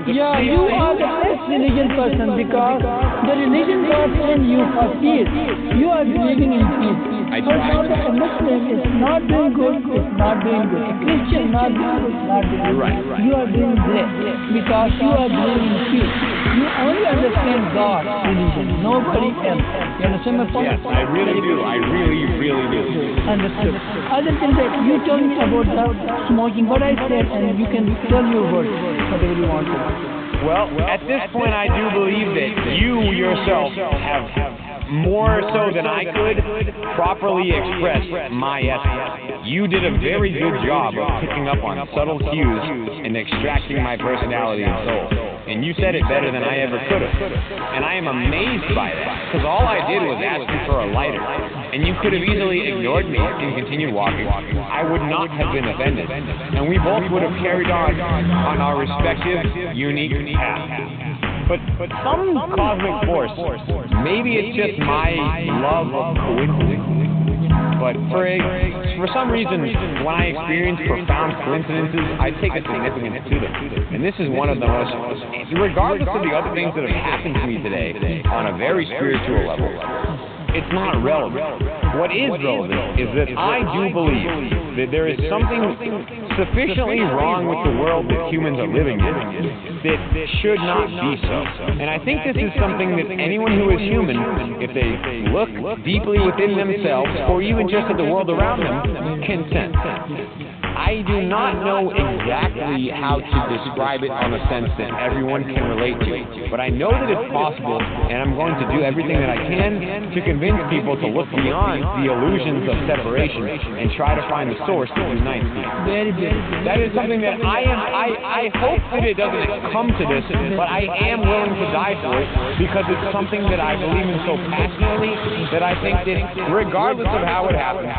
Yeah, you are the best religion person because the religion person you have peace. You are believing in peace. For example, a Muslim is not doing good, is not doing good. A Christian not doing good, not doing good. Right. You are doing great because you are believing in peace. You only understand God, religion, nobody else. You understand my point? Yes, I really do. I really do. Understood. Other than that, you told me about the smoking, what I said, and you can tell your words, whatever you want to. Well, at this point, I do believe that you yourself have more so than I could properly express my essence. You did a very good job of picking up on subtle cues and extracting my personality and soul. And you said it better than I ever could have. And I am amazed by that, because all I did was ask you for a lighter. And you could have easily ignored me and continued walking. I would not have been offended. And we both would have carried on our respective, unique paths. But some cosmic force, maybe it's just my love of coincidence, but for some reason, when I experience profound coincidences, I take a significance to them. And this is one of the most, regardless of the other things that have happened to me today, on a very spiritual level, it's not relevant. What is relevant is that I do believe that there is something sufficiently wrong with the world that humans are living in that should not be so. And I think this is something that anyone who is human, if they look deeply within themselves, or even just at the world around them, can sense. I do not know exactly how to describe it on a sense that everyone can relate to, but I know that it's possible, and I'm going to do everything that I can to convince people to look beyond the illusions of separation and try to find the source that unites people. Very good. That is something that I hope that it doesn't come to this, but I am willing to die for it because it's something that I believe in so passionately that I think that regardless of how it happens,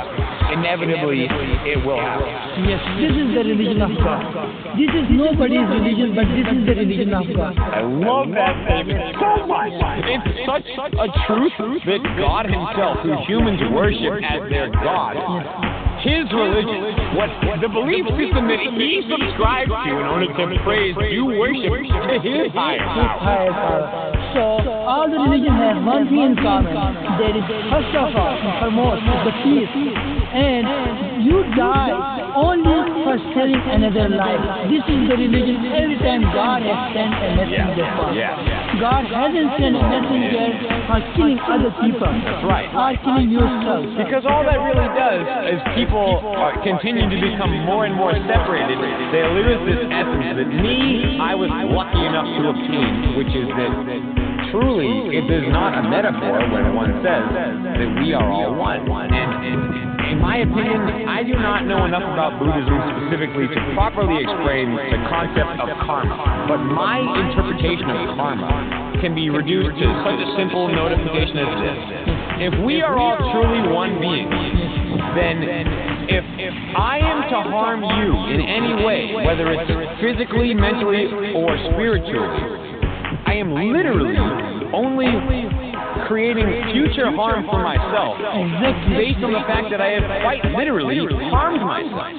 inevitably it will happen. Yes, this is the religion of God. This is nobody's religion, but this is the religion of God. I love that statement so much. It's such a truth that God himself, who humans worship as their God, his religion, what the belief system that he subscribes to in order to praise, you worship to his higher power. So all the religions have one thing in common. There is first of all, foremost, the peace. And you die only for saving another life. This is the religion. Every time God has sent a messenger for God hasn't sent a messenger for killing other people. That's right. Or killing yourself. Because all that really does is people continue to become more and more separated. They lose this essence that I was lucky enough to obtain, which is that truly it is not a metaphor when one says that we are all one. And in my opinion, I do not know enough about Buddhism specifically to properly explain the concept of karma. But my interpretation of karma can be reduced to such a simple notification as this. If we are all truly one being, then if I am to harm you in any way, whether it's physically, mentally, or spiritually, I am literally only creating future harm for myself based on the fact that I have quite literally harmed myself.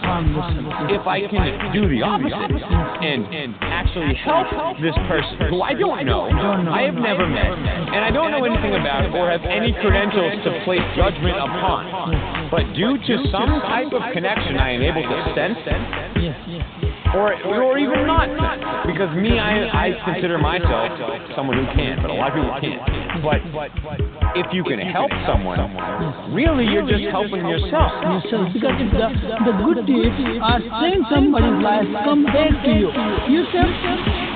If I can do the opposite and actually help this person who I don't know, I have never met, and I don't know anything about or have any credentials to place judgment upon, but due to some type of connection I am able to sense, or even not sense, because I consider myself someone who can, but a lot of people can't. But if you can help someone, really you're just helping yourself. Because if the good deeds are saving somebody's life, come back to you. You save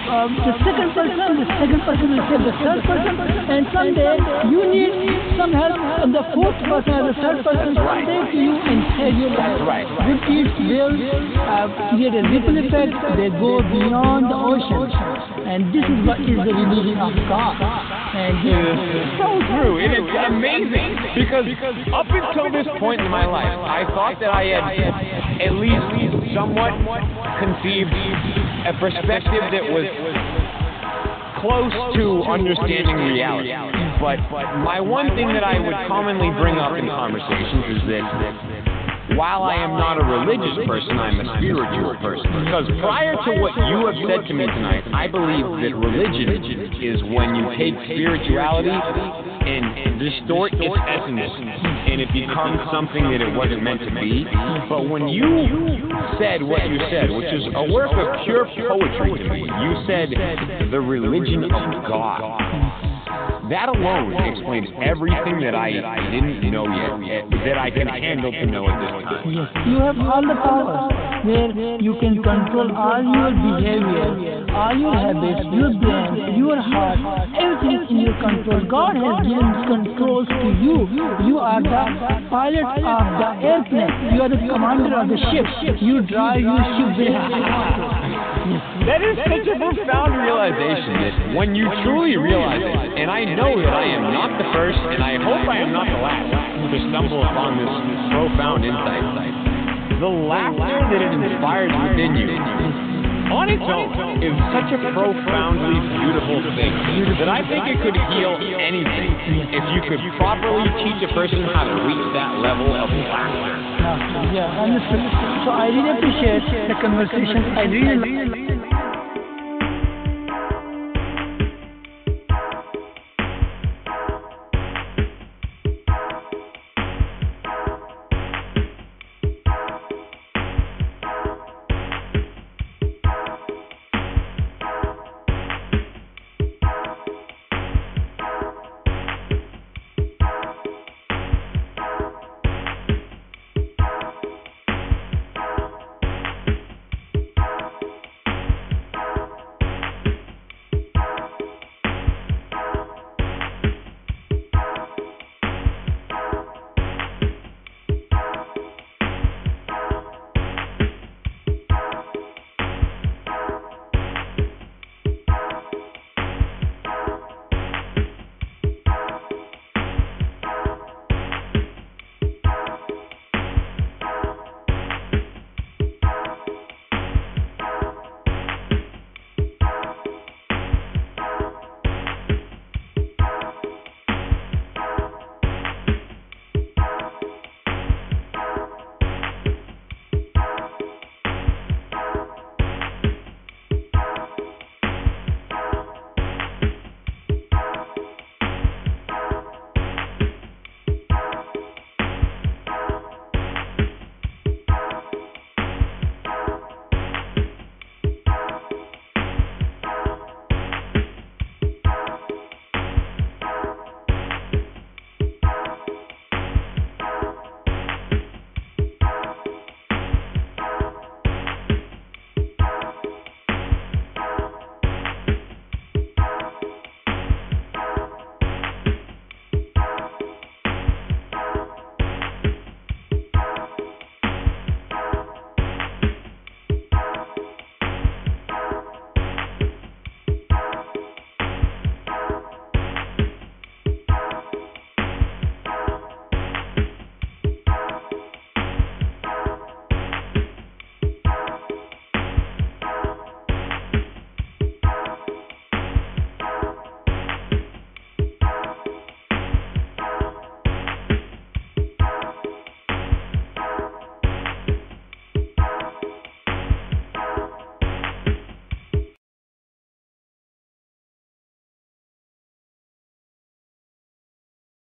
the second person will save the third person, and someday you need some help, and the fourth person or the third person come back to you and save your life. Good deeds will create a ripple effect. They go beyond the ocean, and this is what is the religion of God. And it is so true. It is amazing because up until this point in my life, I thought that I had at least somewhat conceived a perspective that was close to understanding reality. But my one thing that I would commonly bring up in conversations is that while I am not a religious person, I'm a spiritual person. Because prior to what you have said to me tonight, I believe that religion is when you take spirituality and distort its essence, and it becomes something that it wasn't meant to be. But when you said what you said, which is a work of pure poetry to me, you said the religion of God. That alone explains everything that I didn't know yet, that I can handle to know at this time. Yes, you have all the power where you can control all your behavior, all your habits, your brain, your heart, everything is in your control. God has given controls to you. You are the pilot of the airplane. You are the commander of the ship. You drive your ship where you want to. That is such a profound realization that when you truly realize it, and I know that I am not the first, and I hope I am not the last to stumble upon this profound insight, the laughter that it inspires within you, on its own, is such a profoundly beautiful thing that I think it could heal anything if you could properly teach a person how to reach that level of laughter. Yeah, understood. So I really appreciate the conversation. I really